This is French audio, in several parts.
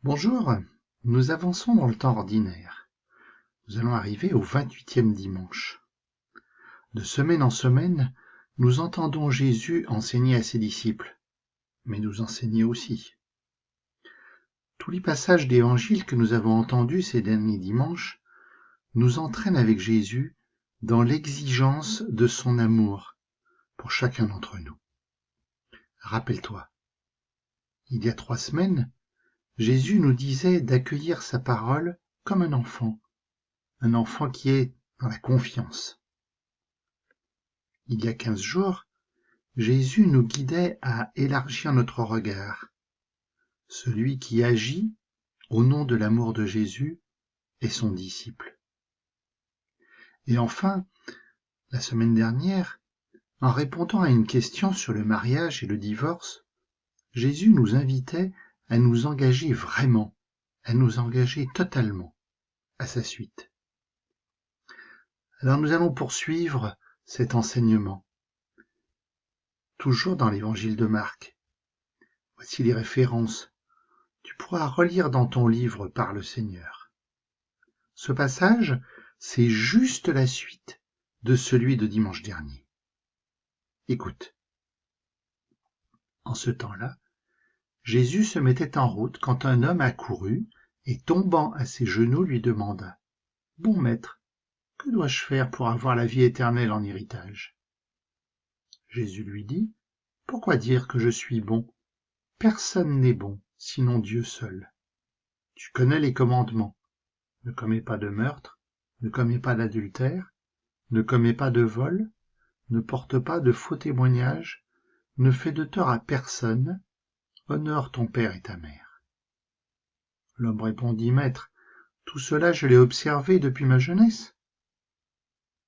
Bonjour, nous avançons dans le temps ordinaire. Nous allons arriver au 28e dimanche. De semaine en semaine, nous entendons Jésus enseigner à ses disciples, mais nous enseigner aussi. Tous les passages d'évangile que nous avons entendus ces derniers dimanches nous entraînent avec Jésus dans l'exigence de son amour pour chacun d'entre nous. Rappelle-toi, il y a 3 semaines, Jésus nous disait d'accueillir sa parole comme un enfant qui est dans la confiance. Il y a 15 jours, Jésus nous guidait à élargir notre regard. Celui qui agit au nom de l'amour de Jésus est son disciple. Et enfin, la semaine dernière, en répondant à une question sur le mariage et le divorce, Jésus nous invitait à nous engager vraiment, à nous engager totalement à sa suite. Alors nous allons poursuivre cet enseignement, toujours dans l'évangile de Marc. Voici les références. Tu pourras relire dans ton livre par le Seigneur. Ce passage, c'est juste la suite de celui de dimanche dernier. Écoute. En ce temps-là, Jésus se mettait en route quand un homme accourut et tombant à ses genoux lui demanda : « Bon maître, que dois-je faire pour avoir la vie éternelle en héritage ?» Jésus lui dit : « Pourquoi dire que je suis bon ? Personne n'est bon, sinon Dieu seul. Tu connais les commandements. Ne commets pas de meurtre, ne commets pas d'adultère, ne commets pas de vol, ne porte pas de faux témoignages, ne fais de tort à personne, honore ton père et ta mère. » L'homme répondit : « Maître, tout cela je l'ai observé depuis ma jeunesse. »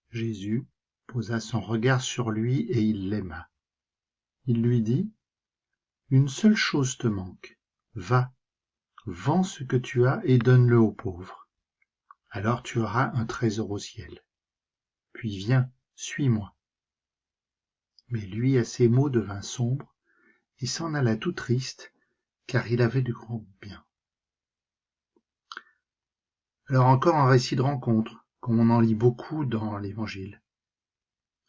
Jésus posa son regard sur lui et il l'aima. Il lui dit : « Une seule chose te manque. Va, vends ce que tu as et donne-le aux pauvres. Alors tu auras un trésor au ciel. Puis viens, suis-moi. » Mais lui, à ces mots, devint sombre et s'en alla tout triste, car il avait de grands biens. Alors encore un récit de rencontre, comme on en lit beaucoup dans l'Évangile.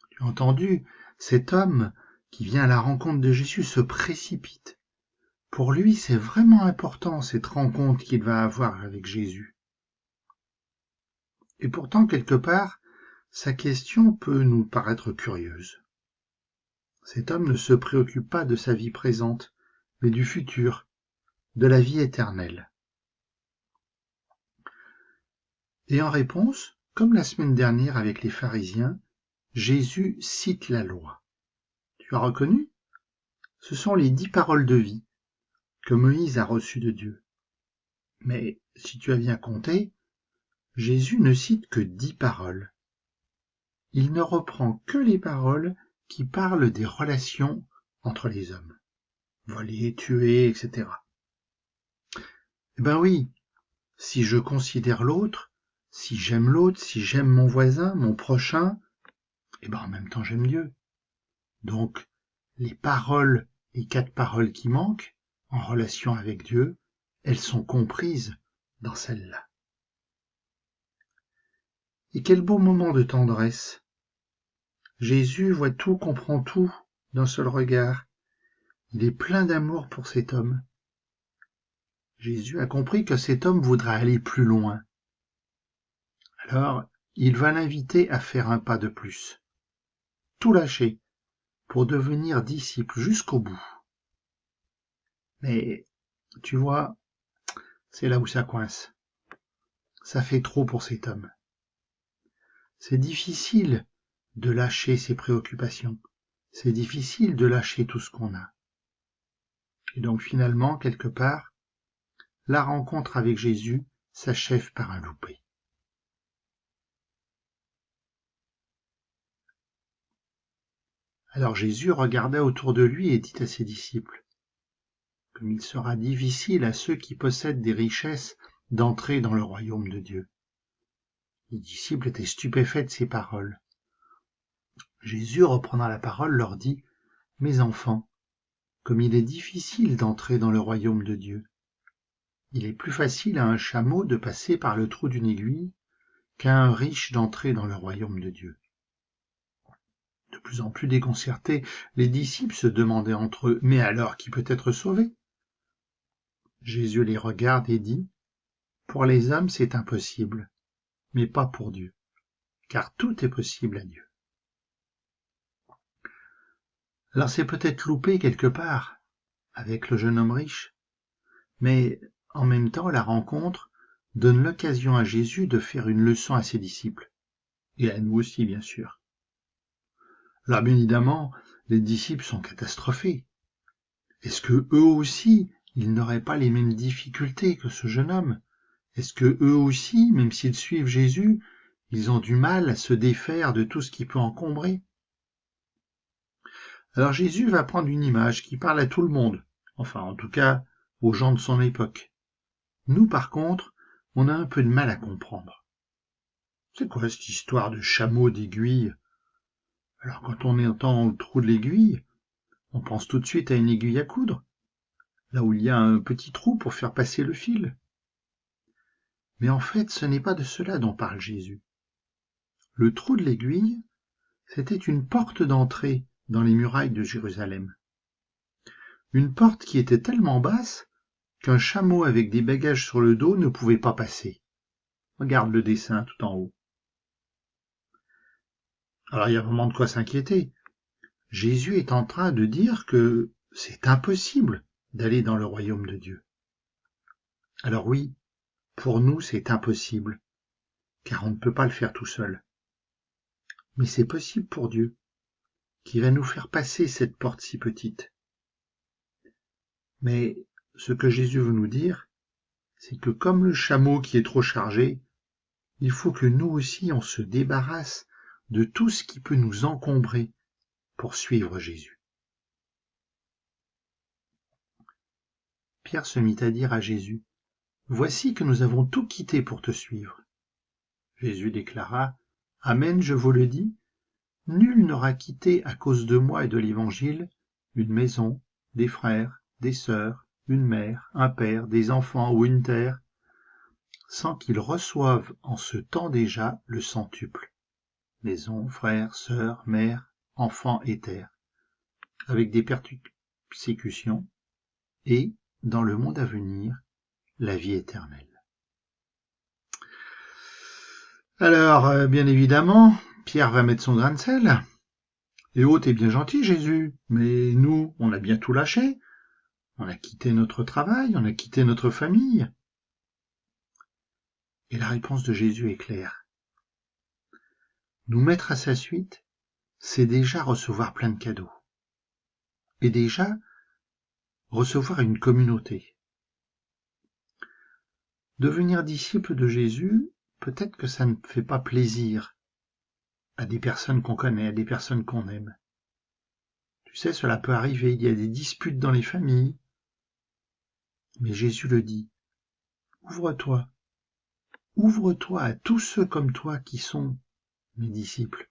Tu as entendu, cet homme qui vient à la rencontre de Jésus se précipite. Pour lui, c'est vraiment important cette rencontre qu'il va avoir avec Jésus. Et pourtant, quelque part, sa question peut nous paraître curieuse. Cet homme ne se préoccupe pas de sa vie présente, mais du futur, de la vie éternelle. Et en réponse, comme la semaine dernière avec les pharisiens, Jésus cite la loi. Tu as reconnu ? Ce sont les 10 paroles de vie que Moïse a reçues de Dieu. Mais si tu as bien compté, Jésus ne cite que 10 paroles. Il ne reprend que les paroles qui parlent des relations entre les hommes. Voler, tuer, etc. Eh ben oui, si je considère l'autre, si j'aime l'autre, si j'aime mon voisin, mon prochain, eh ben en même temps j'aime Dieu. Donc, les 4 paroles qui manquent, en relation avec Dieu, elles sont comprises dans celle-là. Et quel beau moment de tendresse. Jésus voit tout, comprend tout d'un seul regard. Il est plein d'amour pour cet homme. Jésus a compris que cet homme voudrait aller plus loin. Alors, il va l'inviter à faire un pas de plus. Tout lâcher pour devenir disciple jusqu'au bout. Mais, tu vois, c'est là où ça coince. Ça fait trop pour cet homme. C'est difficile de lâcher ses préoccupations. C'est difficile de lâcher tout ce qu'on a. Et donc finalement, quelque part, la rencontre avec Jésus s'achève par un loupé. Alors Jésus regarda autour de lui et dit à ses disciples : « Comme il sera difficile à ceux qui possèdent des richesses d'entrer dans le royaume de Dieu. » Les disciples étaient stupéfaits de ces paroles. Jésus, reprenant la parole, leur dit : « Mes enfants, comme il est difficile d'entrer dans le royaume de Dieu. Il est plus facile à un chameau de passer par le trou d'une aiguille qu'à un riche d'entrer dans le royaume de Dieu. De plus en plus déconcertés, les disciples se demandaient entre eux, mais alors qui peut être sauvé? Jésus les regarde et dit, pour les hommes c'est impossible, mais pas pour Dieu, car tout est possible à Dieu. Alors c'est peut-être loupé quelque part avec le jeune homme riche, mais en même temps la rencontre donne l'occasion à Jésus de faire une leçon à ses disciples, et à nous aussi bien sûr. Là, bien évidemment, les disciples sont catastrophés. Est-ce que eux aussi, ils n'auraient pas les mêmes difficultés que ce jeune homme? Est-ce que eux aussi, même s'ils suivent Jésus, ils ont du mal à se défaire de tout ce qui peut encombrer? Alors Jésus va prendre une image qui parle à tout le monde, enfin en tout cas aux gens de son époque. Nous par contre, on a un peu de mal à comprendre. C'est quoi cette histoire de chameau d'aiguille? Alors quand on entend le trou de l'aiguille, on pense tout de suite à une aiguille à coudre, là où il y a un petit trou pour faire passer le fil. Mais en fait, ce n'est pas de cela dont parle Jésus. Le trou de l'aiguille, c'était une porte d'entrée dans les murailles de Jérusalem. Une porte qui était tellement basse qu'un chameau avec des bagages sur le dos ne pouvait pas passer. Regarde le dessin tout en haut. Alors il y a vraiment de quoi s'inquiéter. Jésus est en train de dire que c'est impossible d'aller dans le royaume de Dieu. Alors oui, pour nous c'est impossible, car on ne peut pas le faire tout seul. Mais c'est possible pour Dieu, qui va nous faire passer cette porte si petite. Mais ce que Jésus veut nous dire, c'est que comme le chameau qui est trop chargé, il faut que nous aussi on se débarrasse de tout ce qui peut nous encombrer pour suivre Jésus. Pierre se mit à dire à Jésus, « Voici que nous avons tout quitté pour te suivre. » Jésus déclara, « Amen, je vous le dis, nul n'aura quitté à cause de moi et de l'Évangile une maison, des frères, des sœurs, une mère, un père, des enfants ou une terre, sans qu'il reçoive en ce temps déjà le centuple. Maison, frères, sœurs, mère, enfants et terre, avec des persécutions, et, dans le monde à venir, la vie éternelle. » Alors, bien évidemment, Pierre va mettre son grain de sel. Et oh, t'es bien gentil, Jésus, mais nous, on a bien tout lâché. On a quitté notre travail, on a quitté notre famille. Et la réponse de Jésus est claire. Nous mettre à sa suite, c'est déjà recevoir plein de cadeaux. Et déjà, recevoir une communauté. Devenir disciple de Jésus, peut-être que ça ne fait pas plaisir à des personnes qu'on connaît, à des personnes qu'on aime. Tu sais, cela peut arriver, il y a des disputes dans les familles. Mais Jésus le dit, ouvre-toi. Ouvre-toi à tous ceux comme toi qui sont mes disciples.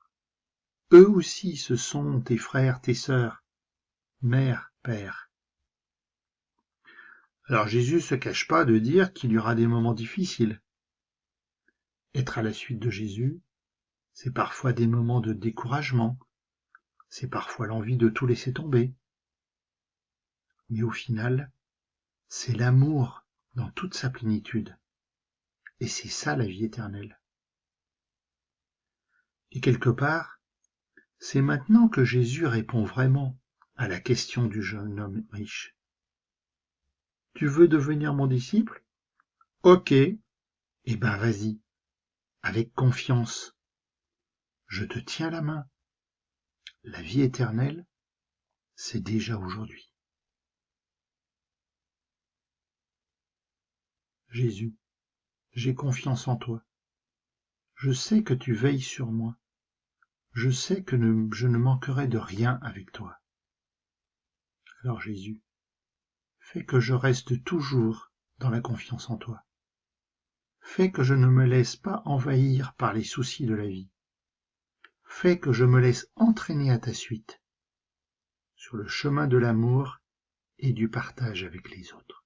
Eux aussi, ce sont tes frères, tes sœurs, mère, père. Alors Jésus se cache pas de dire qu'il y aura des moments difficiles. Être à la suite de Jésus, c'est parfois des moments de découragement, c'est parfois l'envie de tout laisser tomber. Mais au final, c'est l'amour dans toute sa plénitude. Et c'est ça la vie éternelle. Et quelque part, c'est maintenant que Jésus répond vraiment à la question du jeune homme riche. Tu veux devenir mon disciple? Ok, eh ben vas-y, avec confiance. Je te tiens la main. La vie éternelle, c'est déjà aujourd'hui. Jésus, j'ai confiance en toi. Je sais que tu veilles sur moi. Je sais que je ne manquerai de rien avec toi. Alors Jésus, fais que je reste toujours dans la confiance en toi. Fais que je ne me laisse pas envahir par les soucis de la vie. Fais que je me laisse entraîner à ta suite, sur le chemin de l'amour et du partage avec les autres.